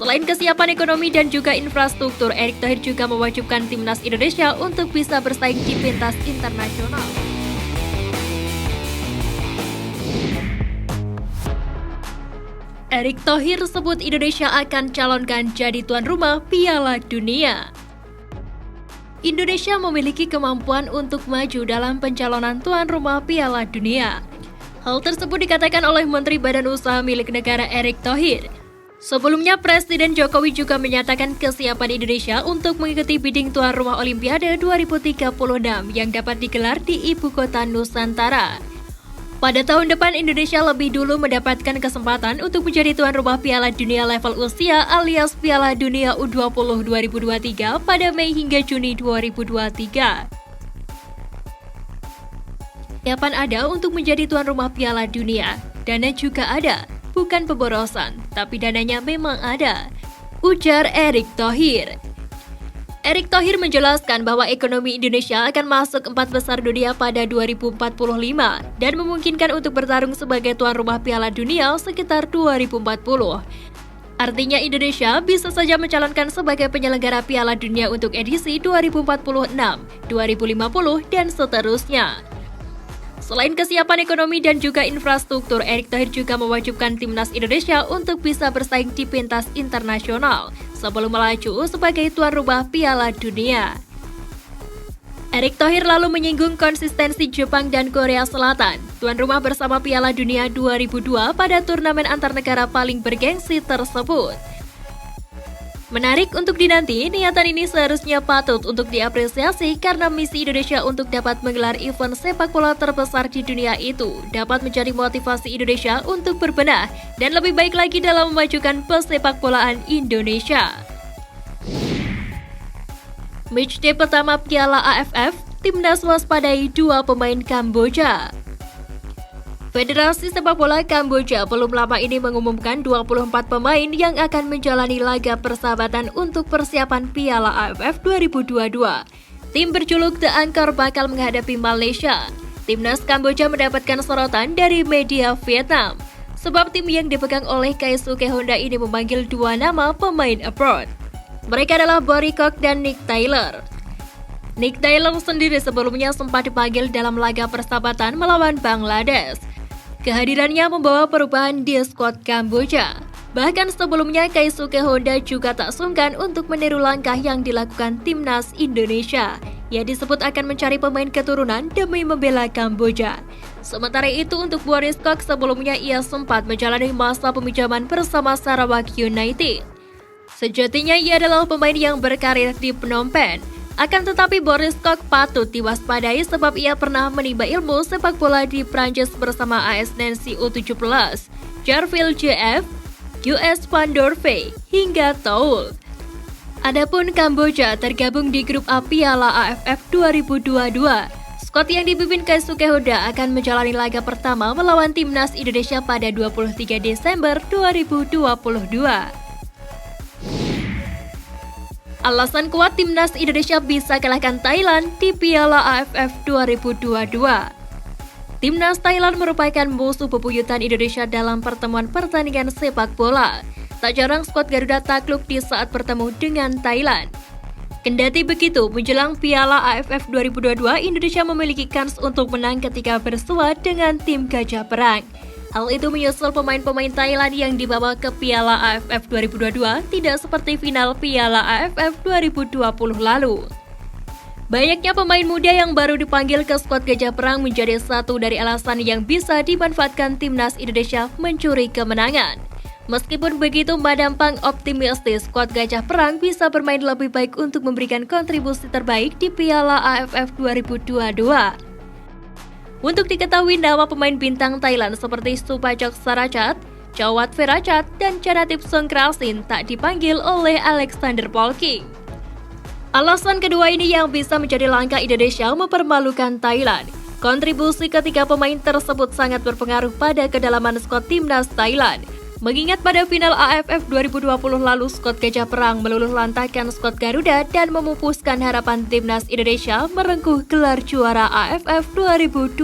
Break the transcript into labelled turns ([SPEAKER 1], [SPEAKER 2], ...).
[SPEAKER 1] Selain kesiapan ekonomi dan juga infrastruktur, Erick Thohir juga mewajibkan timnas Indonesia untuk bisa bersaing di pentas internasional. Erick Thohir sebut Indonesia akan calonkan jadi tuan rumah Piala Dunia. Indonesia memiliki kemampuan untuk maju dalam pencalonan tuan rumah Piala Dunia. Hal tersebut dikatakan oleh Menteri Badan Usaha Milik Negara Erick Thohir. Sebelumnya, Presiden Jokowi juga menyatakan kesiapan Indonesia untuk mengikuti bidding tuan rumah Olimpiade 2036 yang dapat digelar di Ibu Kota Nusantara. Pada tahun depan, Indonesia lebih dulu mendapatkan kesempatan untuk menjadi tuan rumah Piala Dunia level usia alias Piala Dunia U20 2023 pada Mei hingga Juni 2023. Kesiapan ada untuk menjadi tuan rumah Piala Dunia. Dana juga ada, bukan pemborosan, tapi dananya memang ada, ujar Erick Thohir. Erick Thohir menjelaskan bahwa ekonomi Indonesia akan masuk 4 besar dunia pada 2045 dan memungkinkan untuk bertarung sebagai tuan rumah Piala Dunia sekitar 2040. Artinya Indonesia bisa saja mencalonkan sebagai penyelenggara Piala Dunia untuk edisi 2046, 2050, dan seterusnya. Selain kesiapan ekonomi dan juga infrastruktur, Erick Thohir juga mewajibkan timnas Indonesia untuk bisa bersaing di pentas internasional sebelum melaju sebagai tuan rumah Piala Dunia. Erick Thohir lalu menyinggung konsistensi Jepang dan Korea Selatan, tuan rumah bersama Piala Dunia 2002 pada turnamen antar negara paling bergengsi tersebut. Menarik untuk dinanti, niatan ini seharusnya patut untuk diapresiasi karena misi Indonesia untuk dapat menggelar event sepak bola terbesar di dunia itu dapat menjadi motivasi Indonesia untuk berbenah dan lebih baik lagi dalam memajukan pesepak bolaan Indonesia. Matchday pertama Piala AFF, timnas waspadai 2 pemain Kamboja. Federasi Sepak Bola Kamboja belum lama ini mengumumkan 24 pemain yang akan menjalani laga persahabatan untuk persiapan Piala AFF 2022. Tim berjuluk The Angkor bakal menghadapi Malaysia. Timnas Kamboja mendapatkan sorotan dari media Vietnam, sebab tim yang dipegang oleh Keisuke Honda ini memanggil 2 nama pemain abroad. Mereka adalah Bori Kok dan Nick Taylor. Nick Taylor sendiri sebelumnya sempat dipanggil dalam laga persahabatan melawan Bangladesh. Kehadirannya membawa perubahan di skuad Kamboja. Bahkan sebelumnya Keisuke Honda juga tak sungkan untuk meniru langkah yang dilakukan timnas Indonesia. Ia disebut akan mencari pemain keturunan demi membela Kamboja. Sementara itu untuk Boris Kok sebelumnya ia sempat menjalani masa peminjaman bersama Sarawak United. Sejatinya ia adalah pemain yang berkarir di Phnom Penh. Akan tetapi Boris Kok patut diwaspadai sebab ia pernah menimba ilmu sepak bola di Prancis bersama AS Nancy U17, Jarville JF, US Vandorve, hingga Toul. Adapun Kamboja tergabung di grup A Piala AFF 2022. Skuad yang dipimpin Keisuke Honda akan menjalani laga pertama melawan timnas Indonesia pada 23 Desember 2022. Alasan kuat timnas Indonesia bisa kalahkan Thailand di Piala AFF 2022. Timnas Thailand merupakan musuh bebuyutan Indonesia dalam pertemuan pertandingan sepak bola. Tak jarang skuad Garuda takluk di saat bertemu dengan Thailand. Kendati begitu, menjelang Piala AFF 2022, Indonesia memiliki kans untuk menang ketika bersua dengan tim Gajah Perang. Hal itu menyusul pemain-pemain Thailand yang dibawa ke Piala AFF 2022 tidak seperti final Piala AFF 2020 lalu. Banyaknya pemain muda yang baru dipanggil ke skuad Gajah Perang menjadi satu dari alasan yang bisa dimanfaatkan timnas Indonesia mencuri kemenangan. Meskipun begitu, Madam Pang optimistis skuad Gajah Perang bisa bermain lebih baik untuk memberikan kontribusi terbaik di Piala AFF 2022. Untuk diketahui, nama pemain bintang Thailand seperti Supachok Sarachat, Chawat Ferachat, dan Chanatip Songkrasin tak dipanggil oleh Alexander Polking. Alasan kedua ini yang bisa menjadi langkah Indonesia mempermalukan Thailand. Kontribusi ketiga pemain tersebut sangat berpengaruh pada kedalaman skuad timnas Thailand. Mengingat pada final AFF 2020 lalu skuad Gajah Perang meluluh lantahkan skuad Garuda dan memupuskan harapan timnas Indonesia merengkuh gelar juara AFF 2020.